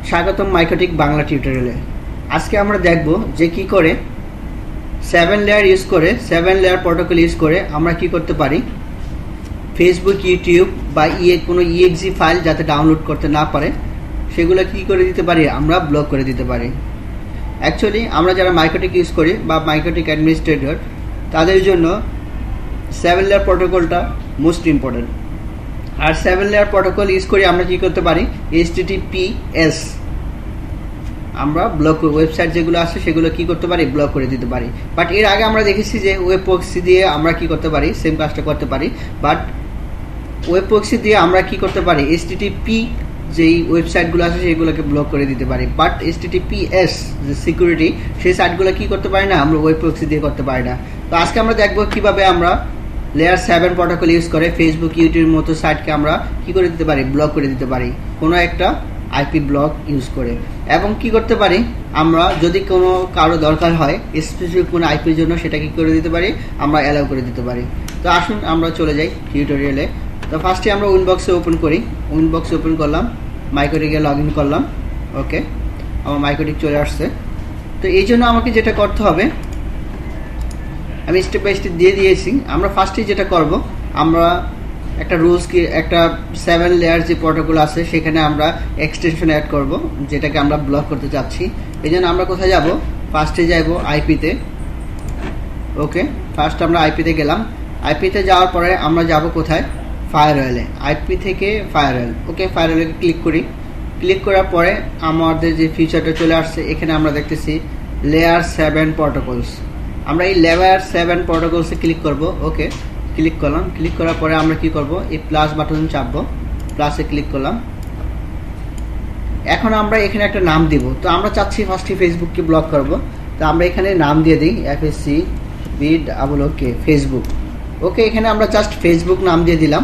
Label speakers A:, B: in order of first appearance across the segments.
A: স্বাগতম মাইকোটিক বাংলা টিউটোরিয়ালে। আজকে আমরা দেখব যে কি করে 7 লেয়ার ইউজ করে 7 লেয়ার প্রোটোকল ইউজ করে আমরা কি করতে পারি ফেসবুক, ইউটিউব বা কোনো ইএক্সি ফাইল যাতে ডাউনলোড করতে না পারে সেগুলো কি করে দিতে পারি, আমরা ব্লক করে দিতে পারি। অ্যাকচুয়ালি আমরা যারা মাইকোটিক ইউজ করি বা মাইকোটিক অ্যাডমিনিস্ট্রেটর তাদের জন্য 7 লেয়ার প্রোটোকলটা মোস্ট ইম্পর্টেন্ট। আর 7 লেয়ার প্রোটোকল ইউজ করে আমরা কি করতে পারি HTTPS আমরা ব্লক ওয়েবসাইট যেগুলো আছে সেগুলো কি করতে পারি ব্লক করে দিতে পারি। বাট এর আগে আমরা দেখেছি যে ওয়েব প্রক্সি দিয়ে আমরা কি করতে পারি সেম কাজটা করতে পারি। বাট ওয়েব প্রক্সি দিয়ে আমরা কি করতে পারি HTTP যেই ওয়েবসাইটগুলো আছে সেগুলোকে ব্লক করে দিতে পারি। বাট HTTPS যে সিকিউরিটি সেই সাইটগুলো কি করতে পারি না, আমরা ওয়েব প্রক্সি দিয়ে করতে পারি না। তো আজকে আমরা দেখবো কিভাবে আমরা লেয়ার 7 প্রোটোকল ইউজ করে ফেসবুক, ইউটিউবের মতো সাইটকে আমরা কি করে দিতে পারি, ব্লক করে দিতে পারি কোনো একটা আইপি ব্লক ইউজ করে। এবং কি করতে পারি আমরা যদি কোনো কারো দরকার হয় স্পেসিফিক কোনো আইপির জন্য সেটা কি করে দিতে পারি, আমরা অ্যালাউ করে দিতে পারি। তো আসুন আমরা চলে যাই টিউটোরিয়ালে। তো ফার্স্টে আমরা উইনবক্সে ওপেন করি। উইনবক্সে ওপেন করলাম, মাইকোটিকে লগ ইন করলাম। ওকে, আমার মাইকোটিক চলে আসছে। তো এই জন্য আমাকে যেটা করতে হবে আমি স্টেপ বাই স্টেপ দিয়ে দিয়েছি। আমরা ফার্স্টে যেটা করব আমরা একটা রুলস কি একটা 7 লেয়ার যে প্রোটোকল আছে সেখানে আমরা এক্সটেনশন অ্যাড করব যেটাকে আমরা ব্লক করতে চাচ্ছি। এই জন্য আমরা কোথায় যাব, ফার্স্টে যাব আইপিতে। ওকে, ফার্স্ট আমরা আইপিতে গেলাম। আইপিতে যাওয়ার পরে আমরা যাব কোথায়, ফায়ারওয়েলে। আইপি থেকে ফায়ারওয়েল। ওকে, ফায়ারওয়েলে ক্লিক করি। ক্লিক করার পরে আমাদের যে ফিচারটা চলে আসছে এখানে আমরা দেখতেছি লেয়ার 7 প্রোটোকলস। আমরা এই লেয়ার 7 প্রোটোকলসে ক্লিক করব। ওকে, ক্লিক করলাম। ক্লিক করার পরে আমরা কি করব, এই প্লাস বাটন চাপবো। প্লাসে ক্লিক করলাম। এখন আমরা এখানে একটা নাম দিব। তো আমরা চাচ্ছি ফার্স্টে ফেসবুককে ব্লক করব। তো আমরা এখানে নাম দিয়ে দিই FACBOOK ফেসবুক। ওকে, এখানে আমরা জাস্ট ফেসবুক নাম দিয়ে দিলাম।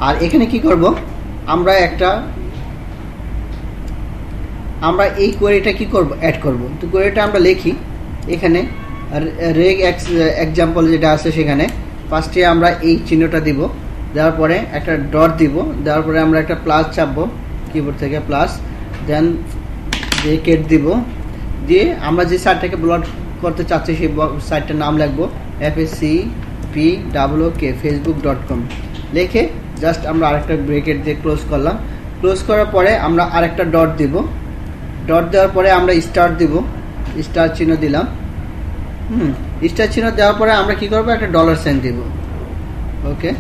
A: আর এখানে কি করব, আমরা এই কোয়েরিটা কি করব, অ্যাড করব। তো কোয়েরিটা আমরা লিখি এখানে রেগ এক্সাম্পল যেটা আছে সেখানে ফার্স্টে আমরা এই চিহ্নটা দিব, দেওয়ার পরে একটা ডট দিব, দেওয়ার পরে আমরা একটা প্লাস চাপবো কিবোর্ড থেকে প্লাস, দেন ব্রেকেট দিব, দিয়ে আমরা যে সাইটটাকে ব্লক করতে চাচ্ছি সেই সাইটটার নাম লিখবো FACBOOK facebook.com লিখে জাস্ট আমরা আরেকটা ব্রেকেট দিয়ে ক্লোজ করলাম। ক্লোজ করার পরে আমরা আরেকটা ডট দিব। ডট দেওয়ার পরে আমরা স্টার দিব, স্টার চিহ্ন দিলাম। স্টার চিহ্ন দেওয়ার পরে আমরা কি করবো, একটা ডলার সাইন দিব। ওকে,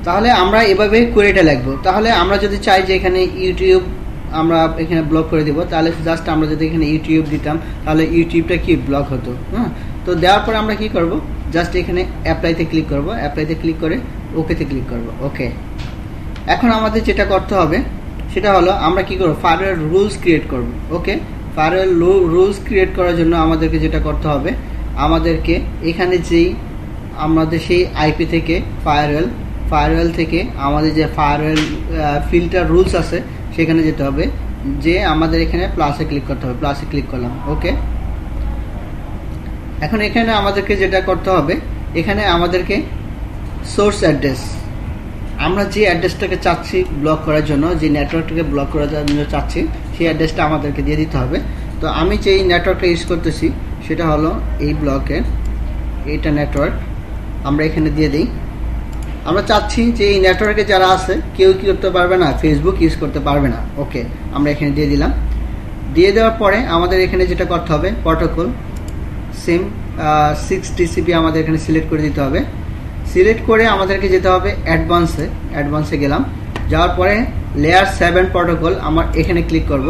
A: তাহলে আমরা এভাবে কোয়েরিটা লিখবো। তাহলে আমরা যদি চাই যে এখানে ইউটিউব আমরা এখানে ব্লক করে দিব, তাহলে জাস্ট আমরা যদি এখানে ইউটিউব দিতাম তাহলে ইউটিউবটা কি ব্লক হতো। তো দেওয়ার পরে আমরা কি করব, জাস্ট এখানে অ্যাপ্লাইতে ক্লিক করব। অ্যাপ্লাইতে ক্লিক করে ওকেতে ক্লিক করব। ওকে, এখন আমাদের যেটা করতে হবে সেটা হলো আমরা কি করব, ফায়ারওয়েল রুলস ক্রিয়েট করব। ওকে, ফায়ারওয়েল রুলস ক্রিয়েট করার জন্য আমাদেরকে যেটা করতে হবে, আমাদেরকে এখানে যেই আমাদের সেই আইপি থেকে ফায়ারওয়েল থেকে আমাদের যে ফায়ারওয়েল ফিল্টার রুলস আছে সেখানে যেতে হবে, যে আমাদের এখানে প্লাসে ক্লিক করতে হবে। প্লাসে ক্লিক করলাম। ওকে, এখন এখানে আমাদেরকে যেটা করতে হবে, এখানে আমাদেরকে সোর্স অ্যাড্রেস, আমরা যে অ্যাড্রেসটাকে চাচ্ছি ব্লক করার জন্য, যে নেটওয়ার্কটাকে ব্লক করার জন্য চাচ্ছি সেই অ্যাড্রেসটা আমাদেরকে দিয়ে দিতে হবে। তো আমি যেই নেটওয়ার্কটা ইউজ করতেছি সেটা হলো এই ব্লকের এইটা নেটওয়ার্ক, আমরা এখানে দিয়ে দিই। আমরা চাচ্ছি যে এই নেটওয়ার্কে যারা আছে কেউ কি করতে পারবে না, ফেসবুক ইউজ করতে পারবে না। ওকে, আমরা এখানে দিয়ে দিলাম। দিয়ে দেওয়ার পরে আমাদের এখানে যেটা করতে হবে, প্রোটোকল সেম 6 TCP আমাদের এখানে সিলেক্ট করে দিতে হবে। সিলেক্ট করে আমাদেরকে যেতে হবে অ্যাডভান্সে গেলাম। যাওয়ার পরে লেয়ার 7 প্রোটোকল আমার এখানে ক্লিক করব।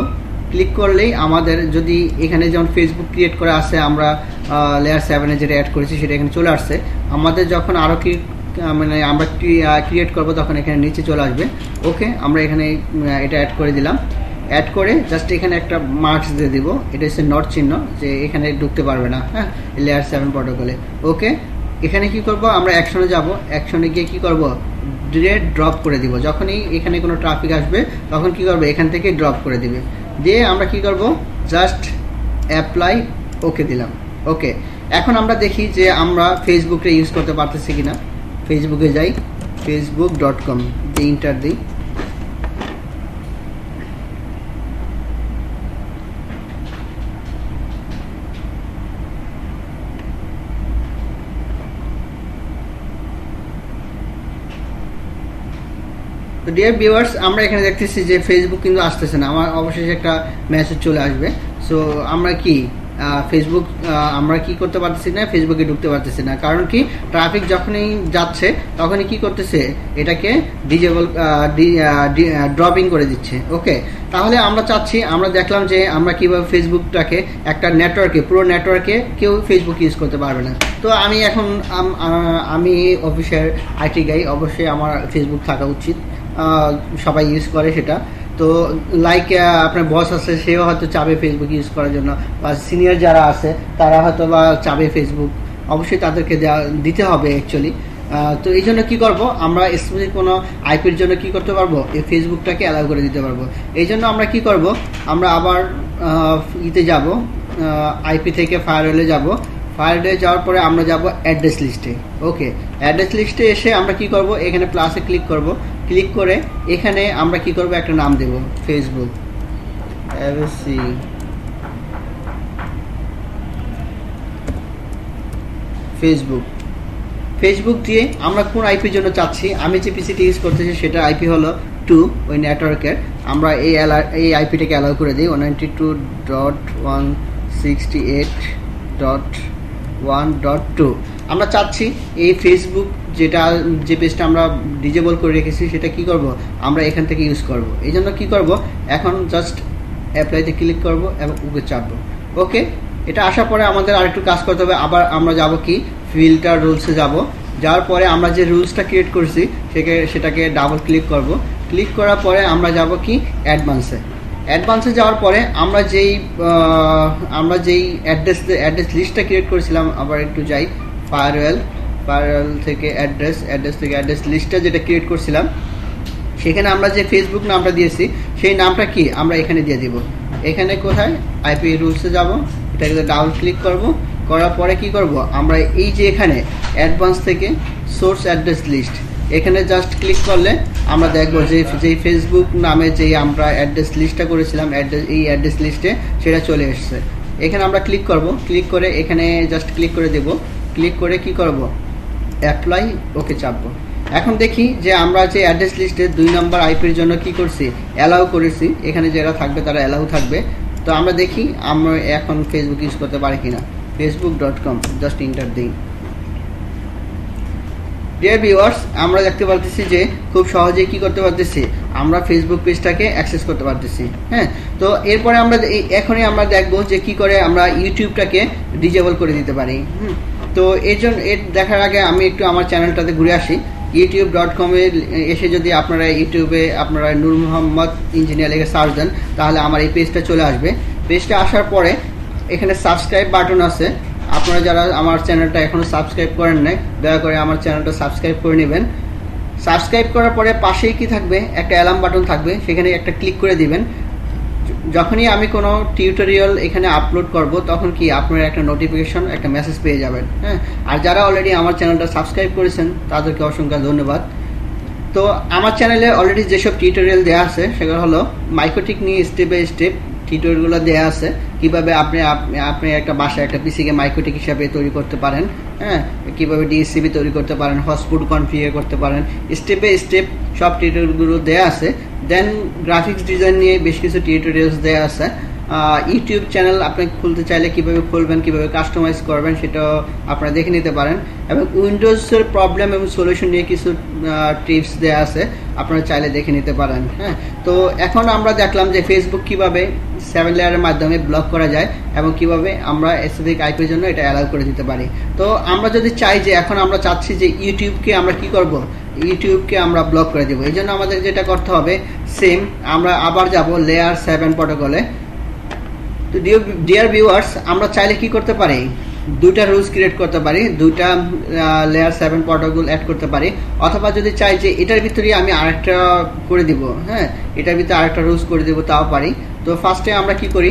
A: ক্লিক করলেই আমাদের যদি এখানে যেমন ফেসবুক ক্রিয়েট করে আসে, আমরা লেয়ার 7-এ যেটা অ্যাড করেছি সেটা এখানে চলে আসছে। আমাদের যখন আরও কি মানে আমরা ক্রিয়েট করব তখন এখানে নিচে চলে আসবে। ওকে, আমরা এখানে এটা অ্যাড করে দিলাম। অ্যাড করে জাস্ট এখানে একটা মার্কস দিয়ে দিব, এটা হচ্ছে নট চিহ্ন, যে এখানে ঢুকতে পারবে না লেয়ার 7 প্রোটোকলে। ওকে, এখানে কি করব, আমরা অ্যাকশনে যাব। অ্যাকশনে গিয়ে কি করব, ডিরেক্ট ড্রপ করে দিব। যখনই এখানে কোনো ট্রাফিক আসবে তখন কি করবে, এখান থেকে ড্রপ করে দিবে। দিয়ে আমরা কি করব, জাস্ট অ্যাপ্লাই ওকে দিলাম। ওকে, এখন আমরা দেখি যে আমরা ফেসবুকটা ইউজ করতে পারতেছি কিনা। ফেসবুকে যাই, facebook.com দিয়ে ইন্টার দিই। ডিয়ার ভিউয়ার্স, আমরা এখানে দেখতেছি যে ফেসবুক কিন্তু আসতেছে না, আমার অবশেষে একটা মেসেজ চলে আসবে। সো আমরা কি ফেসবুক আমরা কি করতে পারতেছি না, ফেসবুকে ঢুকতে পারতেছি না। কারণ কি, ট্রাফিক যখনই যাচ্ছে তখনই কি করতেছে, এটাকে ডিজেবল ড্রপিং করে দিচ্ছে। ওকে, তাহলে আমরা চাচ্ছি, আমরা দেখলাম যে আমরা কিভাবে ফেসবুকটাকে একটা নেটওয়ার্কে, পুরো নেটওয়ার্কে কেউ ফেসবুক ইউজ করতে পারবে না। তো আমি এখন আমি অফিসের আইটি গাই, অবশ্যই আমার ফেসবুক থাকা উচিত, সবাই ইউজ করে সেটা। তো লাইক আপনার বস আছে, সেও হয়তো চাবে ফেসবুক ইউজ করার জন্য, বা সিনিয়র যারা আছে তারা হয়তো বা চাবে ফেসবুক, অবশ্যই তাদেরকে দিতে হবে অ্যাকচুয়ালি। তো এই জন্য কী করবো, আমরা স্পেসিফিক কোনো আইপির জন্য কি করতে পারবো, এই ফেসবুকটাকে অ্যালাউ করে দিতে পারবো। এই জন্য আমরা কি করব, আমরা আবার ইতে যাব, আইপি থেকে ফায়ারওয়েলে যাব। ফায়ারওয়েলে যাওয়ার পরে আমরা যাব অ্যাড্রেস লিস্টে। ওকে, অ্যাড্রেস লিস্টে এসে আমরা কি করব, এখানে প্লাসে ক্লিক করব। ক্লিক করে এখানে আমরা কি করব, একটা নাম দেব, ফেসবুক এফসি ফেসবুক। ফেসবুক দিয়ে আমরা কোন আইপির জন্য চাচ্ছি, আমি যে পিসিটি ইউজ করতেছি সেটা আইপি হলো 2, ওই নেটওয়ার্কের। আমরা এই আইপিটাকে অ্যালাউ করে দিই 192.168.1.2। আমরা চাচ্ছি এই ফেসবুক যে পেজটা আমরা ডিজেবল করে রেখেছি সেটা কি করব, আমরা এখান থেকে ইউজ করব। এই জন্য কী করব, এখন জাস্ট অ্যাপ্লাইতে ক্লিক করব এবং ওকে চাপবো। ওকে, এটা আসার পরে আমাদের আরেকটু কাজ করতে হবে। আবার আমরা যাব কি, ফিল্টার রুলসে যাব। যাওয়ার পরে আমরা যে রুলসটা ক্রিয়েট করছি সেটাকে ডাবল ক্লিক করব। ক্লিক করার পরে আমরা যাব কি, অ্যাডভান্সে যাওয়ার পরে আমরা যেই অ্যাড্রেস লিস্টটা ক্রিয়েট করেছিলাম, আবার একটু যাই, ফায়ারওয়েল থেকে অ্যাড্রেস থেকে অ্যাড্রেস লিস্টটা যেটা ক্রিয়েট করছিলাম, সেখানে আমরা যে ফেসবুক নামটা দিয়েছি সেই নামটা কি আমরা এখানে দিয়ে দিব। এখানে কোথায়, আইপি রুলসে যাব, এটাকে ডাবল ক্লিক করব। করার পরে কি করব, আমরা এই যে এখানে অ্যাডভান্স থেকে সোর্স অ্যাড্রেস লিস্ট, এখানে জাস্ট ক্লিক করলে আমরা দেখব যে যেই ফেসবুক নামে যেই আমরা অ্যাড্রেস লিস্টটা করেছিলাম, এই অ্যাড্রেস লিস্টে সেটা চলে এসছে। এখানে আমরা ক্লিক করব। ক্লিক করে এখানে জাস্ট ক্লিক করে দেব। ক্লিক করে কি করব, অ্যাপ্লাই, ওকে চাপবো। এখন দেখি যে আমরা যে অ্যাড্রেস লিস্টে 2 নম্বর আইপির জন্য কি করছি, অ্যালাউ করেছি। এখানে যারা থাকবে তারা অ্যালাউ থাকবে। তো আমরা দেখি আমরা এখন ফেসবুক ইউজ করতে পারি কিনা। facebook.com জাস্ট ইন্টার দিই। ডিয়ার ভিউয়ার্স, আমরা দেখতে পারতেছি যে খুব সহজেই কি করতে পারতেছি, আমরা ফেসবুক পেজটাকে অ্যাক্সেস করতে পারতেছি। হ্যাঁ, তো এরপরে আমরা এখনই আমরা দেখবো যে কি করে আমরা ইউটিউবটাকে ডিজেবল করে দিতে পারি। তো এর দেখার আগে আমি একটু আমার চ্যানেলটাতে ঘুরে আসি। youtube.com-এ এসে যদি আপনারা ইউটিউবে আপনারা নূর মোহাম্মদ ইঞ্জিনিয়ার লিখে সার্চ দেন, তাহলে আমার এই পেজটা চলে আসবে। পেজটা আসার পরে এখানে সাবস্ক্রাইব বাটন আছে। আপনারা যারা আমার চ্যানেলটা এখনও সাবস্ক্রাইব করেন নাই, দয়া করে আমার চ্যানেলটা সাবস্ক্রাইব করে নেবেন। সাবস্ক্রাইব করার পরে পাশেই কি থাকবে, একটা অ্যালার্ম বাটন থাকবে, সেখানে একটা ক্লিক করে দিবেন। যখনই আমি কোনো টিউটোরিয়াল এখানে আপলোড করব, তখন কি আপনারা একটা নোটিফিকেশন, একটা মেসেজ পেয়ে যাবেন। হ্যাঁ, আর যারা অলরেডি আমার চ্যানেলটা সাবস্ক্রাইব করেছেন তাদেরকে অসংখ্য ধন্যবাদ। তো আমার চ্যানেলে অলরেডি যেসব টিউটোরিয়াল দেওয়া আছে সেগুলো হলো মাইক্রোটিক নিয়ে স্টেপ বাই স্টেপ টিউটোরিয়ালগুলো দেওয়া আছে, কীভাবে আপনি একটা বাসায় একটা পিসিকে মাইক্রোটিক হিসাবে তৈরি করতে পারেন। হ্যাঁ, কীভাবে ডিএসসিবি তৈরি করতে পারেন, হটস্পট কনফিগার করতে পারেন, স্টেপ বাই স্টেপ সব টিউটোরিয়ালগুলো দেওয়া আছে। দেন গ্রাফিক্স ডিজাইন নিয়ে বেশ কিছু টিউটোরিয়ালস দেওয়া আছে। ইউটিউব চ্যানেল আপনি খুলতে চাইলে কীভাবে খুলবেন, কীভাবে কাস্টমাইজ করবেন সেটাও আপনারা দেখে নিতে পারেন। এবং উইন্ডোজের প্রবলেম এবং সলিউশন নিয়ে কিছু টিপস দেওয়া আছে, আপনারা চাইলে দেখে নিতে পারেন। হ্যাঁ, তো এখন আমরা দেখলাম যে ফেসবুক কীভাবে 7 লেয়ারের মাধ্যমে ব্লক করা যায় এবং কিভাবে আমরা স্পেসিফিক আইপির জন্য এটা অ্যালাউ করে দিতে পারি। তো আমরা যদি চাই যে এখন আমরা চাচ্ছি যে ইউটিউবকে আমরা কি করব, ইউটিউবকে আমরা ব্লক করে দেবো। এই জন্য আমাদের যেটা করতে হবে, সেম আমরা আবার যাব লেয়ার 7 প্রটোকলে। তো ডিয়ার ভিউয়ার্স, আমরা চাইলে কি করতে পারি, 2টা রুলস ক্রিয়েট করতে পারি, 2টা লেয়ার 7 প্রটোকল অ্যাড করতে পারি। অথবা যদি চাই যে এটার ভিতরে আমি আরেকটা করে দিব, হ্যাঁ, এটার ভিতরে আরেকটা রুলস করে দিব, তাও পারি। তো ফার্স্টে আমরা কি করি,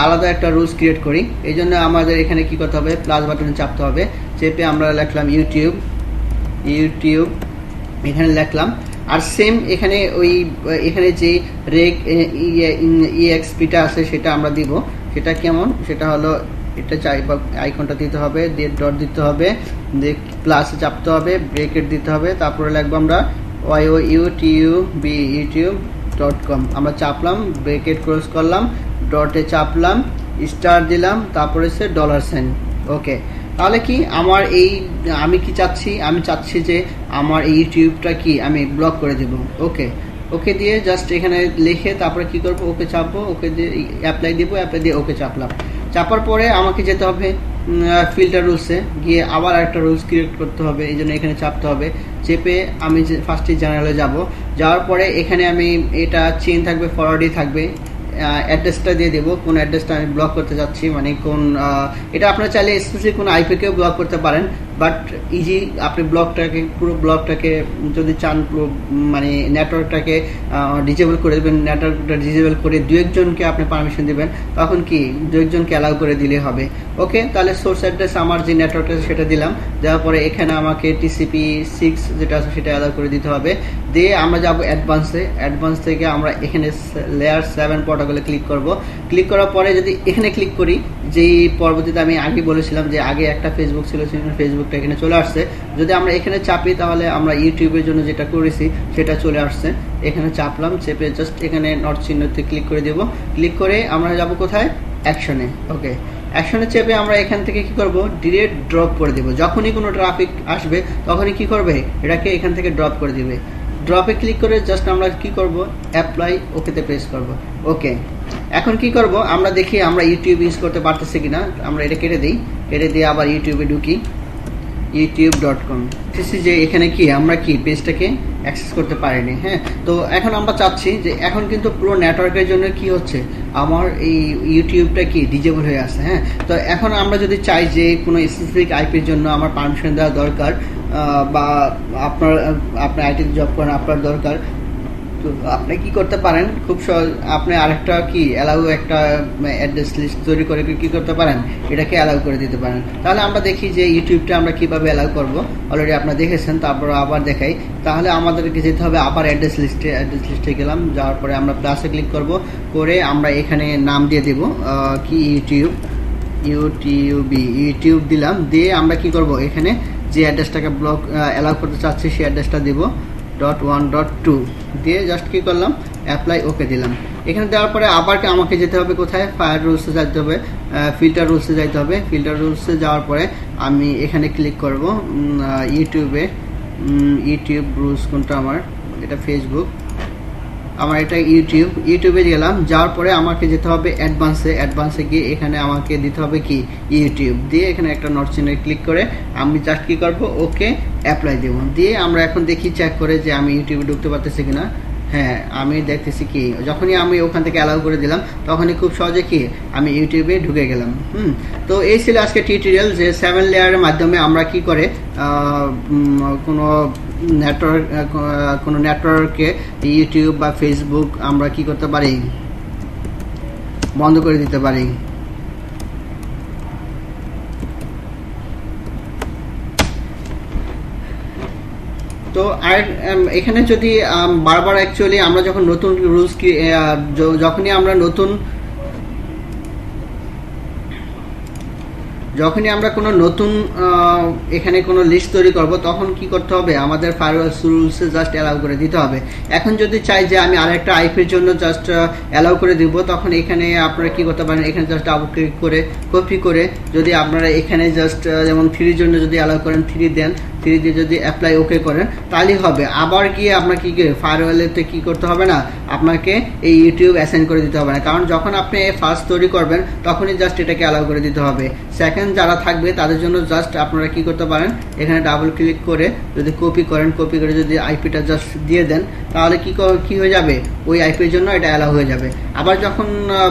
A: আলাদা একটা রুলস ক্রিয়েট করি। এই জন্য আমাদের এখানে কি করতে হবে, প্লাস বাটনে চাপতে হবে। চেপে আমরা লিখলাম ইউটিউব, এখানে লিখলাম। আর সেম এখানে যে রেক EXPটা আছে সেটা আমরা দিব। সেটা কেমন, সেটা হলো এটা চাই বা আইকনটা দিতে হবে, দিয়ে ডট দিতে হবে, দিয়ে প্লাসে চাপতে হবে, ব্রেকেট দিতে হবে, তারপরে লিখবো আমরা youtube.com আমরা চাপলাম, ব্রেকেট ক্লোজ করলাম, ডটে চাপলাম, স্টার দিলাম, তারপরে হচ্ছে $। ওকে, তাহলে কি আমার আমি কি চাচ্ছি, আমি চাচ্ছি যে আমার এই ইউটিউবটা কি আমি ব্লক করে দেব। ওকে, ওকে দিয়ে জাস্ট এখানে লিখে তারপরে কি করব, ওকে চাপবো, ওকে দিয়ে অ্যাপ্লাই দিব, অ্যাপ্লাই দিয়ে ওকে চাপলাম। চাপার পরে আমাকে যেতে হবে ফিল্টার রুলসে, গিয়ে আবার একটা রুলস ক্রিয়েট করতে হবে, এই জন্য এখানে চাপতে হবে। চেপে আমি ফার্স্টে জেনারেলে যাব, যাওয়ার পরে এখানে আমি এটা চেইন থাকবে, ফরওয়ার্ডই থাকবে, অ্যাড্রেসটা দিয়ে দেবো, কোন অ্যাড্রেসটা আমি ব্লক করতে যাচ্ছি, মানে কোন এটা আপনারা চাইলে স্পেসিফিক কোন আইপিকেও ব্লক করতে পারেন, বাট ইজি আপনি পুরো ব্লকটাকে যদি চান মানে নেটওয়ার্কটাকে ডিজেবল করে দেবেন, নেটওয়ার্কটা ডিজেবল করে দু একজনকে আপনি পারমিশন দেবেন, তখন কি দু একজনকে অ্যালাউ করে দিলে হবে। ওকে, তাহলে সোর্স অ্যাড্রেস আমার যে নেটওয়ার্ক আছে সেটা দিলাম, দেওয়ার পরে এখানে আমাকে TCP/6 যেটা আছে সেটা অ্যালাউ করে দিতে হবে। দিয়ে আমরা যাব অ্যাডভান্স থেকে আমরা এখানে লেয়ার 7 প্রোটোকলে ক্লিক করব। ক্লিক করার পরে যদি এখানে ক্লিক করি, যেই পরবর্তীতে আমি আগে বলেছিলাম যে আগে একটা ফেসবুক ছিল, ফেসবুকটা এখানে চলে আসছে। যদি আমরা এখানে চাপি তাহলে আমরা ইউটিউবের জন্য যেটা করেছি সেটা চলে আসছে। এখানে চাপলাম, চেপে জাস্ট এখানে নট চিহ্নতে ক্লিক করে দেব। ক্লিক করে আমরা যাব কোথায়, অ্যাকশনে। ওকে, অ্যাকশনে চেপে আমরা এখান থেকে কি করব, ডিরেক্ট ড্রপ করে দেব। যখনই কোনো ট্রাফিক আসবে তখনই কি করবে, এটাকে এখান থেকে ড্রপ করে দিবে। ড্রপে ক্লিক করে জাস্ট আমরা কি করব, অ্যাপ্লাই ওকেতে প্রেস করব। ওকে, এখন কি করব, আমরা দেখি আমরা ইউটিউব ইউজ করতে পারতেছি কিনা। আমরা এটা কেটে দিই, কেটে দিয়ে আবার ইউটিউবে ঢুকি, youtube.com। যে এখানে কি আমরা কি পেজটাকে অ্যাক্সেস করতে পারিনি। হ্যাঁ, তো এখন আমরা চাচ্ছি যে এখন কিন্তু পুরো নেটওয়ার্কের জন্য কি হচ্ছে, আমার এই ইউটিউবটা কি ডিজেবল হয়ে আসছে। হ্যাঁ, তো এখন আমরা যদি চাই যে কোনো স্পেসিফিক আইপির জন্য আমার পারমিশন দেওয়া দরকার, বা আপনার আইটিতে জব করেন, আপনার দরকার, তো আপনি কি করতে পারেন, খুব সহজ, আপনি আরেকটা কি অ্যালাউ একটা অ্যাড্রেস লিস্ট তৈরি করে কি করতে পারেন, এটাকে অ্যালাউ করে দিতে পারেন। তাহলে আমরা দেখি যে ইউটিউবটা আমরা কিভাবে অ্যালাউ করব। অলরেডি আপনারা দেখেছেন, তারপর আবার দেখাই। তাহলে আমাদেরকে যেতে হবে আবার অ্যাড্রেস লিস্টে গেলাম, যাওয়ার পরে আমরা প্লাসে ক্লিক করব, করে আমরা এখানে নাম দিয়ে দেব কি ইউটিউব দিলাম। দিয়ে আমরা কি করব, এখানে যে অ্যাড্রেসটাকে ব্লক অ্যালাউ করতে চাচ্ছি সেই অ্যাড্রেসটা দেব, .1.2 দিয়ে জাস্ট কি করলাম, অ্যাপ্লাই ওকে দিলাম। এখানে দেওয়ার পরে আবার আমাকে যেতে হবে কোথায়, ফায়ার রুলসে যেতে হবে, ফিল্টার রুলসে যাইতে হবে। ফিল্টার রুলসে যাওয়ার পরে আমি এখানে ক্লিক করব ইউটিউব রুলস কোনটা আমার, এটা ফেসবুক, আমার এটা ইউটিউবে গেলাম। যাওয়ার পরে আমাকে যেতে হবে অ্যাডভান্সে গিয়ে এখানে আমাকে দিতে হবে কি ইউটিউব, দিয়ে এখানে একটা নট চিহ্নে ক্লিক করে আমি জাস্ট কি করব, ওকে অ্যাপ্লাই দেব। দিয়ে আমরা এখন দেখি চেক করে যে আমি ইউটিউবে ঢুকতে পারতেছি কিনা। হ্যাঁ, আমি দেখতেছি কি যখনই আমি ওখান থেকে অ্যালাউ করে দিলাম তখনই খুব সহজে কি আমি ইউটিউবে ঢুকে গেলাম। তো এই ছিল আজকে টিউটোরিয়াল, যে 7 লেয়ারের মাধ্যমে আমরা কি করে কোনো নেটওয়ার্কে ইউটিউব বা ফেসবুক আমরা কি করতে পারি, বন্ধ করে দিতে পারি। তো আর এখানে যদি বারবার অ্যাকচুয়ালি আমরা যখন নতুন রুলস যখনই আমরা কোনো নতুন এখানে কোনো লিস্ট তৈরি করব, তখন কি করতে হবে, আমাদের ফায়ারওয়াল রুলসে জাস্ট অ্যালাউ করে দিতে হবে। এখন যদি চাই যে আমি আরেকটা আইপির জন্য জাস্ট অ্যালাউ করে দিব, তখন এখানে আপনারা কি করতে পারেন, এখানে জাস্ট ডাবল ক্লিক করে কপি করে যদি আপনারা এখানে জাস্ট যেমন 3 জন্য যদি অ্যালাউ করেন 3 দেন, 3 দিয়ে যদি অ্যাপ্লাই ওকে করেন তাহলেই হবে। আবার গিয়ে আপনাকে কি ফায়ারওয়ালেতে কি করতে হবে না, আপনাকে এই ইউটিউব অ্যাসাইন করে দিতে হবে না, কারণ যখন আপনি ফার্স্ট তৈরি করবেন তখনই জাস্ট এটাকে অ্যালাউ করে দিতে হবে। সেকেন্ড যারা থাকবে তাদের জন্য জাস্ট আপনারা কি করতে পারেন, এখানে ডাবল ক্লিক করে যদি কপি করে যদি আইপিটা জাস্ট দিয়ে দেন, তাহলে কি হয়ে যাবে, ওই আইপির জন্য এটা অ্যালাউ হয়ে যাবে। আবার যখন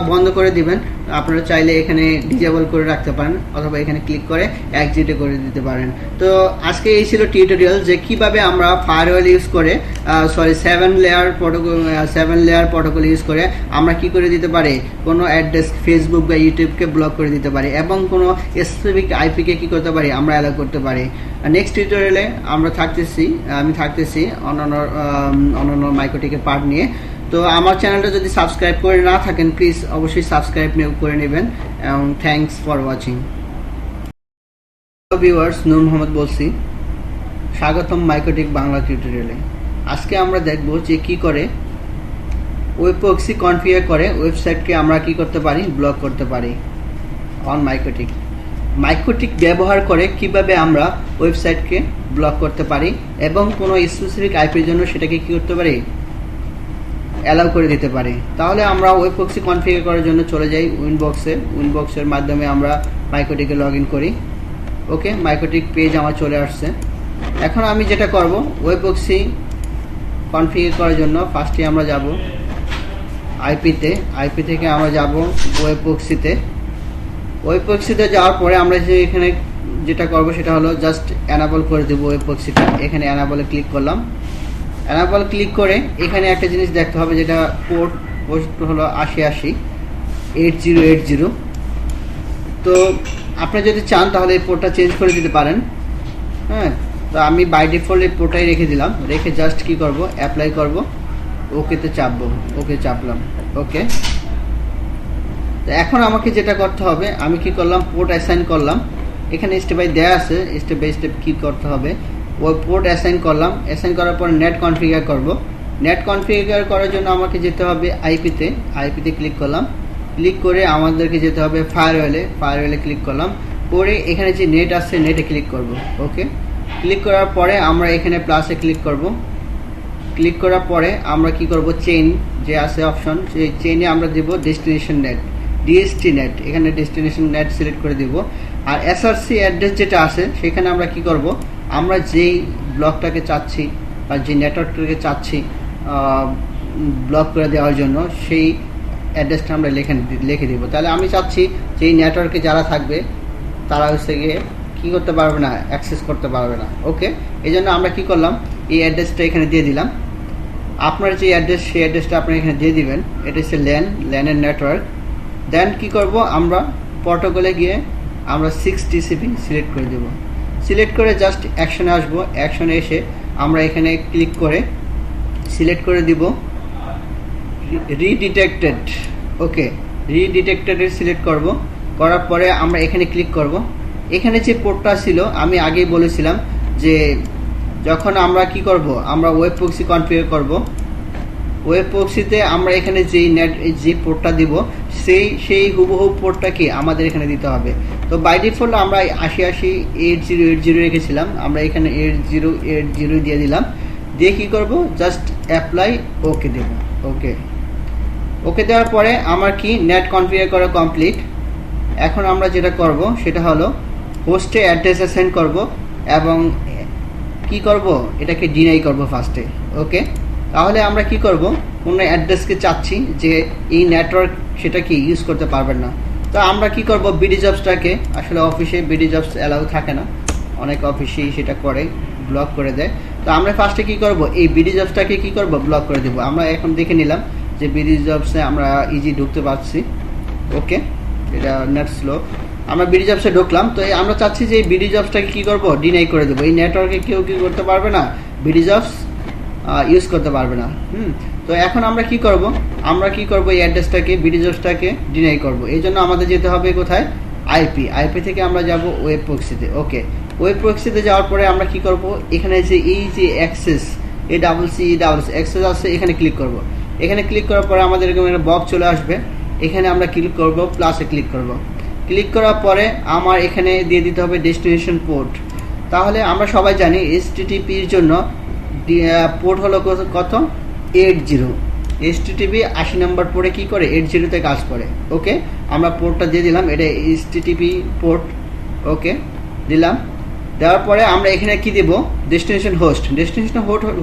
A: বন্ধ করে দিবেন আপনারা চাইলে এখানে ডিজেবল করে রাখতে পারেন, অথবা এখানে ক্লিক করে এক্সিটে করে দিতে পারেন। তো আজকে এই ছিল টিউটোরিয়াল যে কিভাবে আমরা ফায়ারওয়াল ইউজ করে 7 লেয়ার প্রোটোকল ইউজ করে আমরা কি করে দিতে পারি, কোনো অ্যাড্রেস ফেসবুক বা ইউটিউবকে ব্লক করে দিতে পারি, এবং কোনো স্পেসিফিক আইপিকে কি করতে পারি, আমরা অ্যালাউ করতে পারি। নেক্সট টিউটোরিয়ালে আমি থাকতেছি অন্যান্য মাইক্রোটিকের পার্ট নিয়ে। তো আমার চ্যানেলটা যদি সাবস্ক্রাইব করে না থাকেন প্লিজ অবশ্যই সাবস্ক্রাইব করে নেবেন, এবং থ্যাঙ্কস ফর ওয়াচিং। ভিউয়ার্স, নূর মোহাম্মদ বলছি, স্বাগতম মাইক্রোটিক বাংলা টিউটোরিয়ালে। আজকে আমরা দেখব যে কি করে ওয়েব প্রক্সি কনফিগার করে ওয়েবসাইটকে আমরা কি করতে পারি, ব্লক করতে পারি অন মাইক্রোটিক। মাইক্রোটিক ব্যবহার করে কিভাবে আমরা ওয়েবসাইটকে ব্লক করতে পারি এবং কোনো স্পেসিফিক আইপির জন্য সেটাকে কি করতে পারি, অ্যালাউ করে দিতে পারি। তাহলে আমরা ওয়েব প্রক্সি কনফিগার করার জন্য চলে যাই উইনবক্সের মাধ্যমে আমরা মাইক্রোটিকে লগ ইন করি। ওকে, মাইক্রোটিক পেজ আমার চলে আসছে। এখন আমি যেটা করব, ওয়েব প্রক্সি কনফিগার করার জন্য ফার্স্টে আমরা যাব আইপি থেকে আমরা যাব ওয়েব প্রক্সিতে যাওয়ার পরে আমরা যে এখানে যেটা করব সেটা হলো জাস্ট অ্যানাবল করে দেবো ওয়েব প্রক্সিটা। এখানে অ্যানাবলে ক্লিক করলাম। অ্যানাবল ক্লিক করে এখানে একটা জিনিস দেখতে হবে, যেটা পোর্ট হলো 8080। তো আপনি যদি চান তাহলে এই পোর্টটা চেঞ্জ করে দিতে পারেন। হ্যাঁ, তো আমি বাই ডিফল্ট এই পোর্টটাই রেখে দিলাম। রেখে জাস্ট কি করব, অ্যাপ্লাই করব, ওকেতে চাপবো। ওকে চাপলাম। ওকে, তো এখন আমাকে যেটা করতে হবে, আমি কি করলাম, পোর্ট অ্যাসাইন করলাম। এখানে স্টেপ বাই দেয়া আছে, স্টেপ বাই স্টেপ কি করতে হবে। ওই পোর্ট অ্যাসাইন করলাম। অ্যাসাইন করার পর নেট কনফিগার করব। নেট কনফিগার করার জন্য আমাকে যেতে হবে আইপিতে ক্লিক করলাম। ক্লিক করে আমাদেরকে যেতে হবে ফায়ারওয়েলে ক্লিক করলাম। করে এখানে যে নেট আসছে নেটে ক্লিক করব। ওকে, ক্লিক করার পরে আমরা এখানে প্লাসে ক্লিক করব। ক্লিক করার পরে আমরা কি করব, চেইন যে আছে অপশন, সেই চেইনে আমরা দেব ডেস্টিনেশন নেট, ডিএসটি নেট। এখানে ডেস্টিনেশন নেট সিলেক্ট করে দেব। আর এসআরসি অ্যাড্রেস যেটা আছে সেখানে আমরা কি করব, আমরা যেই ব্লকটাকে চাচ্ছি বা যে নেটওয়ার্কটাকে চাচ্ছি ব্লক করে দেওয়ার জন্য সেই অ্যাড্রেসটা আমরা লিখে দিব। তাহলে আমি চাচ্ছি যে এই নেটওয়ার্কে যারা থাকবে তারা হচ্ছে গিয়ে কী করতে পারবে না, অ্যাক্সেস করতে পারবে না। ওকে, এই জন্য আমরা কি করলাম, এই অ্যাড্রেসটা এখানে দিয়ে দিলাম। আপনার যে অ্যাড্রেস সেই অ্যাড্রেসটা আপনি এখানে দিয়ে দিবেন। এটা হচ্ছে ল্যানের নেটওয়ার্ক। দেন কি করব, আমরা প্রটোকলে গিয়ে আমরা 6 TCP সিলেক্ট করে দেব। সিলেক্ট করে জাস্ট অ্যাকশনে আসব। অ্যাকশনে এসে আমরা এখানে ক্লিক করে সিলেক্ট করে দিব রিডিটেক্টেড। ওকে, রিডিটেক্টেড সিলেক্ট করব। করার পরে আমরা এখানে ক্লিক করব। এখানে যে পোর্টটা ছিল আমি আগেই বলেছিলাম যে যখন আমরা কি করব, আমরা ওয়েব প্রক্সি কনফিগার করব। ওয়েব প্রক্সিতে আমরা এখানে যে পোর্টটা দিব সেই হুবহু পোর্টটা কি আমাদের এখানে দিতে হবে। তো বাই ডিফল্ট আমরা 8080 রেখেছিলাম, আমরা এখানে 8080 দিয়ে দিলাম। দিয়ে কি করব, জাস্ট অ্যাপ্লাই, ওকে দেব। ওকে দেওয়ার পরে আমার কি নেট কনফিগার করা কমপ্লিট। এখন আমরা যেটা করব সেটা হলো হোস্টে অ্যাড্রেস অ্যাসাইন করব এবং কি করব, এটাকে ডিনাই করব ফার্স্টে। ওকে, তাহলে আমরা কি করব, কোনো অ্যাড্রেসকে চাচ্ছি যে এই নেটওয়ার্ক সেটা কি ইউজ করতে পারবেন না। তো আমরা কি করব, বিডি জবসটাকে, আসলে অফিসে বিডি জবস অ্যালাউ থাকে না, অনেক অফিসেই সেটা করে, ব্লক করে দেয়। তো আমরা ফার্স্টে কি করব, এই বিডি জবসটাকে কি করব, ব্লক করে দেব। আমরা এখন দেখে নিলাম যে বিডি জবসে আমরা ইজি ঢুকতে পারছি। ওকে, এটা নেট স্লো, আমরা বিডি জবসে ঢুকলাম। তো আমরা চাচ্ছি যে এই বিডি জবসটাকে কি করব, ডিনাই করে দেবো। এই নেটওয়ার্কে কেউ কি করতে পারবে না, বিডি জবস ইউজ করতে পারবে না। তো এখন আমরা কি করব, এই অ্যাড্রেসটাকে, বিডি জবসটাকে ডিনাই করব। এই জন্য আমাদের যেতে হবে কোথায়, আইপি থেকে আমরা যাব ওয়েব প্রক্সিতে। ওকে, ওয়েব প্রক্সিতে যাওয়ার পরে আমরা কি করব, এখানে যে এই যে অ্যাক্সেস অ্যাক্সেস আছে এখানে ক্লিক করব। এখানে ক্লিক করার পরে আমাদের এরকম একটা বক্স চলে আসবে। এখানে আমরা ক্লিক করব, প্লাসে ক্লিক করব। ক্লিক করার পরে আমার এখানে দিয়ে দিতে হবে ডেস্টিনেশন পোর্ট। তাহলে আমরা সবাই জানি HTTPর জন্য পোর্ট হলো কত, 80। HTTP 80 নম্বর পোর্টে কি করে, 80-তে কাজ করে। ওকে, আমরা পোর্টটা দিয়ে দিলাম, এটা HTTP পোর্ট। ওকে, দিলাম। দেওয়ার পরে আমরা এখানে কি দেব, ডেস্টিনেশন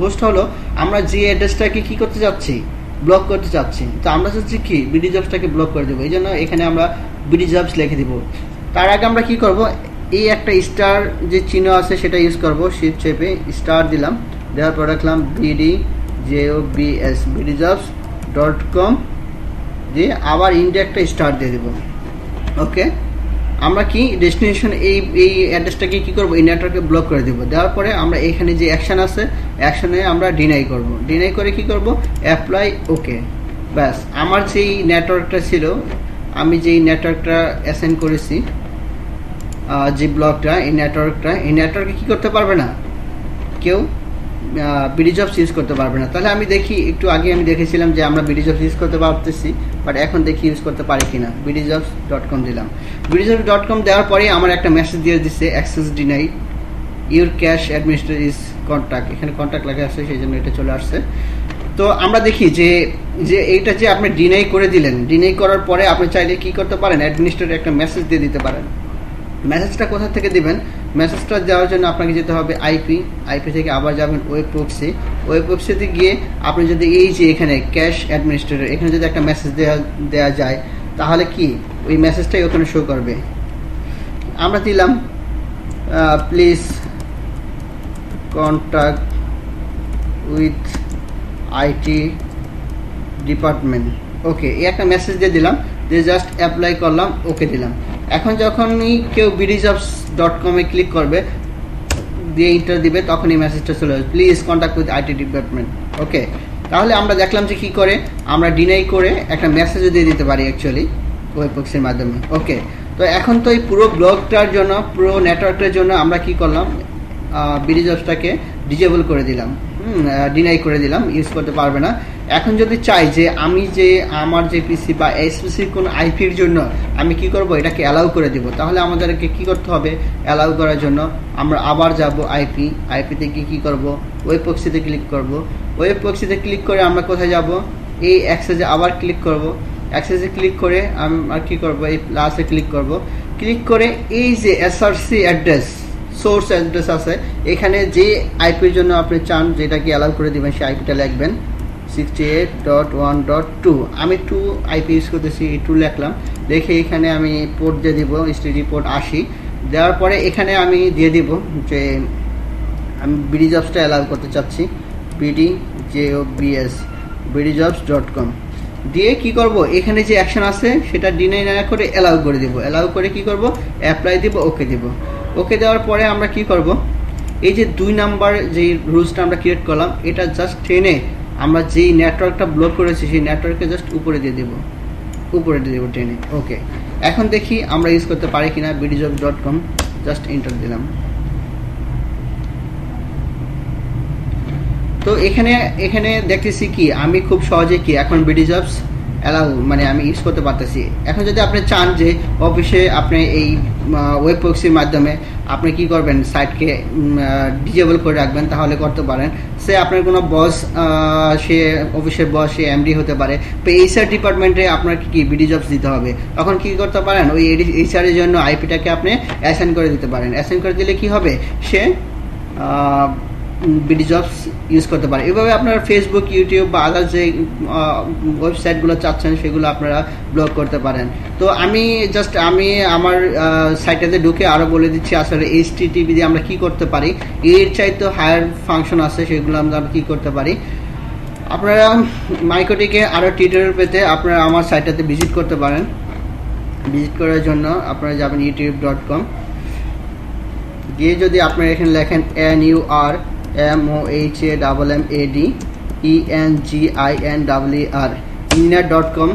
A: হোস্ট হলো আমরা যে অ্যাড্রেসটাকে কি করতে যাচ্ছি, ব্লক করতে চাচ্ছি। তো আমরা চাচ্ছি কি, বিডি জবসটাকে ব্লক করে দেবো। এই জন্য এখানে আমরা বিডি জবস লিখে দেবো। তার আগে আমরা কি করব, এই একটা স্টার যে চিহ্ন আছে সেটা ইউজ করব। শিফট চেপে স্টার দিলাম। দেওয়ার পর রাখলাম bdjobs.com দিয়ে আবার ইন্ডিয়া একটা স্টার দিয়ে দেবো। ওকে, আমরা কি ডেস্টিনেশন এই অ্যাড্রেসটাকে কি করব, এই নেটওয়ার্কে ব্লক করে দেবো। দেওয়ার পরে আমরা এখানে যে অ্যাকশন আছে অ্যাকশনে আমরা ডিনাই করব। ডিনাই করে কি করব, অ্যাপ্লাই, ওকে। ব্যাস, আমার যেই নেটওয়ার্কটা ছিল, আমি যেই নেটওয়ার্কটা অ্যাসাইন করেছি, যে ব্লকটা, এই নেটওয়ার্কে কি করতে পারবে না, কেউ বিডি জবস ইউজ করতে পারবে না। তাহলে আমি দেখি, একটু আগে আমি দেখেছিলাম যে আমরা বিডি জবস ইউজ করতে পারতেছি, বাট এখন দেখি ইউজ করতে পারি কিনা। bdjobs.com দিলাম। bdjobs.com দেওয়ার পরে আমার একটা মেসেজ দিয়ে দিচ্ছে access deny, your cash administrator is contact, এখানে কন্ট্যাক্ট লেখা আছে, সেই জন্য এটা চলে আসছে। তো আমরা দেখি যে এইটা যে আপনি ডিনাই করে দিলেন, ডিনাই করার পরে আপনি চাইলে কি করতে পারেন, অ্যাডমিনিস্ট্রেটর একটা মেসেজ দিয়ে দিতে পারেন। মেসেজটা কোথা থেকে দিবেন? মেসেজটা দেওয়ার জন্য আপনাকে যেতে হবে আইপি থেকে আবার যাবেন ওয়েবপক্সিতে গিয়ে আপনি যদি এই যে এখানে ক্যাশ অ্যাডমিনিস্ট্রেটর, এখানে যদি একটা মেসেজ দেওয়া যায়, তাহলে কি ওই মেসেজটাই ওখানে শো করবে। আমরা দিলাম please contact with IT department, okay, এই একটা মেসেজ দিয়ে দিলাম, দিয়ে জাস্ট অ্যাপ্লাই করলাম, ওকে দিলাম। এখন যখনই কেউ bdjobs.com ক্লিক করবে, দিয়ে ইন্টার দিবে, তখন এই মেসেজটা চলে আসবে, please contact with IT department, okay. তাহলে আমরা দেখলাম যে কি করে আমরা ডিনাই করে একটা মেসেজও দিয়ে দিতে পারি অ্যাকচুয়ালি ওয়েবপক্সের মাধ্যমে, ওকে। তো এখন তো এই পুরো ব্লগটার জন্য, পুরো নেটওয়ার্কের জন্য আমরা কি করলাম, bdjobsটাকে ডিজেবল করে দিলাম, ডিনাই করে দিলাম, ইউজ করতে পারবে না। এখন যদি চাই যে আমি যে আমার যে পিসি বা এসপিসির কোন আইপির জন্য আমি কি করব, এটাকে অ্যালাউ করে দিব, তাহলে আমাদেরকে কি করতে হবে, অ্যালাউ করার জন্য আমরা আবার যাব আইপিতে কি করব, ওয়েবপক্সিতে ক্লিক করব। ওয়েবপক্সিতে ক্লিক করে আমরা কোথায় যাব, এই অ্যাক্সেসে আবার ক্লিক করব। অ্যাক্সেসে ক্লিক করে আমরা কি করব, এই প্লাসে ক্লিক করব। ক্লিক করে এই যে এসআরসি অ্যাড্রেস, সোর্স অ্যাড্রেস আছে, এখানে যে আইপির জন্য আপনি চান যেটাকে অ্যালাউ করে দিবেন, সেই আইপিটা লিখবেন 68.1.2। আমি 2 আইপি ইউজ করতেছি, 2 লিখলাম, লিখে এখানে আমি পোর্ট দিয়ে দিব, এসটিডি পোর্ট 80। দেওয়ার পরে এখানে আমি দিয়ে দিব যে আমি bdjobsটা অ্যালাউ করতে চাচ্ছি, bdjobs.com দিয়ে কি করব, এখানে যে অ্যাকশন আছে সেটা ডিনাই না করে অ্যালাউ করে দিব। অ্যালাউ করে কি করব, অ্যাপ্লাই দিব, ওকে দিব। ওকে দেওয়ার পরে আমরা কি করব, এই যে 2 নাম্বার যে রুলসটা আমরা ক্রিয়েট করলাম, এটা জাস্ট টেনে আমরা যেই নেটওয়ার্কটা ব্লক করেছি সেই নেটওয়ার্কে জাস্ট উপরে দিয়ে দেব, টেনে, ওকে। এখন দেখি আমরা ইউজ করতে পারি কিনা। bdjobs.com জাস্ট এন্টার দিলাম। তো এখানে দেখতেছি কি আমি খুব সহজে কি এখন bdjobs অ্যালাউ মানে আমি ইউজ করতে পারতেছি। এখন যদি আপনি চান যে অফিসে আপনি এই ওয়েবপক্সির মাধ্যমে আপনি কি করবেন, সাইটকে ডিজেবল করে রাখবেন, তাহলে করতে পারেন। সে আপনার কোনো বস, সে অফিসের বস, সে এমডি হতে পারে, তো এইচআর ডিপার্টমেন্টে আপনার কি bdjobs দিতে হবে, তখন কি করতে পারেন, ওই এইচআর এর জন্য আইপিটাকে আপনি অ্যাসাইন করে দিতে পারেন। অ্যাসাইন করে দিলে কি হবে, সে bdjobs ইউজ করতে পারে। এভাবে আপনারা ফেসবুক, ইউটিউব বা আদার যে ওয়েবসাইটগুলো চাচ্ছেন সেগুলো আপনারা ব্লক করতে পারেন। তো আমি আমার সাইটটাতে ঢুকে আরও বলে দিচ্ছি আসলে HTTP দিয়ে আমরা কি করতে পারি, এর চাইতে হায়ার ফাংশন আছে, সেগুলো আমরা কি করতে পারি। আপনারা মাইকোটিকে আরও টিউটোরিয়াল পেতে আপনারা আমার সাইটটাতে ভিজিট করতে পারেন। ভিজিট করার জন্য আপনারা যাবেন youtube.com, গিয়ে যদি আপনারা এখানে লেখেন NURMOHAMMAD engineer.com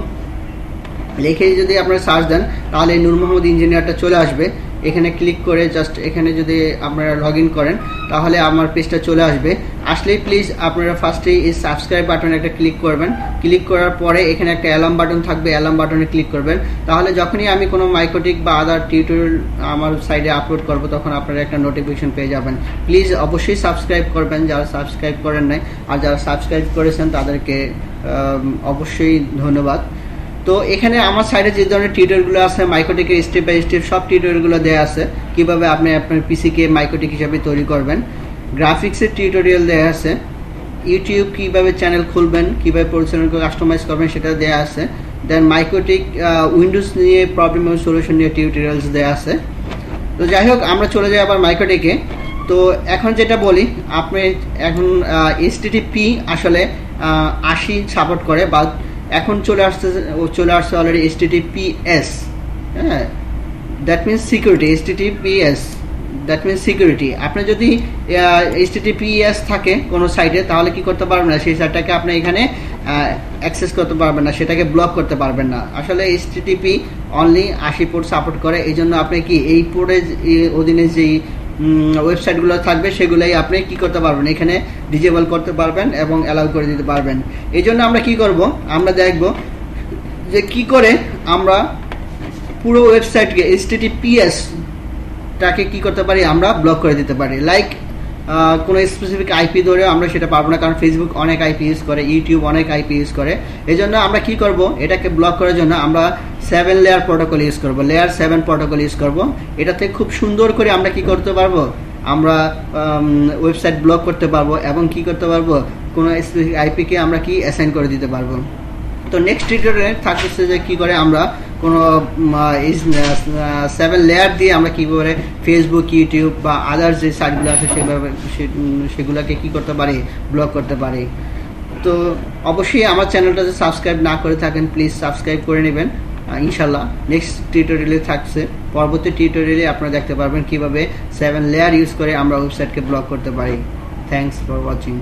A: লিখে যদি আপনারা সার্চ দেন, তাহলে নূর মোহাম্মদ ইঞ্জিনিয়ারটা চলে আসবে। এখানে ক্লিক করে জাস্ট এখানে যদি আপনারা লগ ইন করেন, তাহলে আমার পেজটা চলে আসবে। আসলেই প্লিজ আপনারা ফার্স্টেই এই সাবস্ক্রাইব বাটনে একটা ক্লিক করবেন। ক্লিক করার পরে এখানে একটা অ্যালার্ম বাটন থাকবে, অ্যালার্ম বাটনে ক্লিক করবেন। তাহলে যখনই আমি কোনো মাইকোটিক বা আদার টিউটোরিয়াল আমার সাইডে আপলোড করব, তখন আপনারা একটা নোটিফিকেশন পেয়ে যাবেন। প্লিজ অবশ্যই সাবস্ক্রাইব করবেন যারা সাবস্ক্রাইব করেন নাই, আর যারা সাবস্ক্রাইব করেছেন তাদেরকে অবশ্যই ধন্যবাদ। তো এখানে আমার সাইডে যে ধরনের টিউটোরিয়ালগুলো আছে, মাইকোটিকের স্টেপ বাই স্টেপ সব টিউটোরিয়ালগুলো দেওয়া আছে, কিভাবে আপনি আপনার পিসিকে মাইকোটিক হিসাবে তৈরি করবেন। গ্রাফিক্সের টিউটোরিয়াল দেওয়া আছে, ইউটিউব কিভাবে চ্যানেল খুলবেন, কিভাবে পরিচালনা করে কাস্টমাইজ করবেন সেটা দেওয়া আছে। দেন মাইকোটিক উইন্ডোজ নিয়ে প্রবলেম এবং সলিউশন নিয়ে টিউটোরিয়ালস দেওয়া আছে। তো যাই হোক, আমরা চলে যাই আবার মাইকোটিকে। তো এখন যেটা বলি, আপনি এখন HTTP আসলে 80 সাপোর্ট করে, বা এখন চলে আসছে অলরেডি HTTPS, হ্যাঁ, that means security. HTTPS that means security. আপনি যদি HTTPS থাকে কোনো সাইটে, তাহলে কি করতে পারবেন না, সেই সাইটটাকে আপনি এখানে অ্যাক্সেস করতে পারবেন না, সেটাকে ব্লক করতে পারবেন না। আসলে HTTP অনলি 80 পোর্ট সাপোর্ট করে, এই জন্য আপনি কি এই পোর্টের অধীনে যেই ওয়েবসাইটগুলো থাকবে সেগুলোই আপনি কি করতে পারবেন, এখানে ডিজেবল করতে পারবেন এবং অ্যালাউ করে দিতে পারবেন। এই জন্য আমরা কি করব, আমরা দেখব যে কি করে আমরা পুরো ওয়েবসাইটকে HTTPS টাকে কি করতে পারি, আমরা ব্লক করে দিতে পারি। লাইক কোনো স্পেসিফিক আইপি ধরে আমরা সেটা পারবো না, কারণ ফেসবুক অনেক আইপি ইউজ করে, ইউটিউব অনেক আইপি ইউজ করে। এই জন্য আমরা কি করব, এটাকে ব্লক করার জন্য আমরা 7 লেয়ার প্রোটোকল ইউজ করব, লেয়ার 7 প্রোটোকল ইউজ করব। এটাতে খুব সুন্দর করে আমরা কি করতে পারবো, আমরা ওয়েবসাইট ব্লক করতে পারবো এবং কি করতে পারবো, কোনো স্পেসিফিক আইপিকে আমরা কি অ্যাসাইন করে দিতে পারবো। তো নেক্সট টিউটোরিয়ালে থাকছে যে কি করে আমরা কোনো 7 লেয়ার দিয়ে আমরা কীভাবে ফেসবুক, ইউটিউব বা আদার্স যে সাইটগুলো আছে সেগুলোকে কি করতে পারি, ব্লক করতে পারি। তো অবশ্যই আমার চ্যানেলটা যদি সাবস্ক্রাইব না করে থাকেন প্লিজ সাবস্ক্রাইব করে নেবেন। ইনশাল্লাহ নেক্সট টিউটোরিয়ালে থাকছে, পরবর্তী টিউটোরিয়ালে আপনারা দেখতে পারবেন কিভাবে 7 লেয়ার ইউজ করে আমরা ওয়েবসাইটকে ব্লক করতে পারি। Thanks for watching.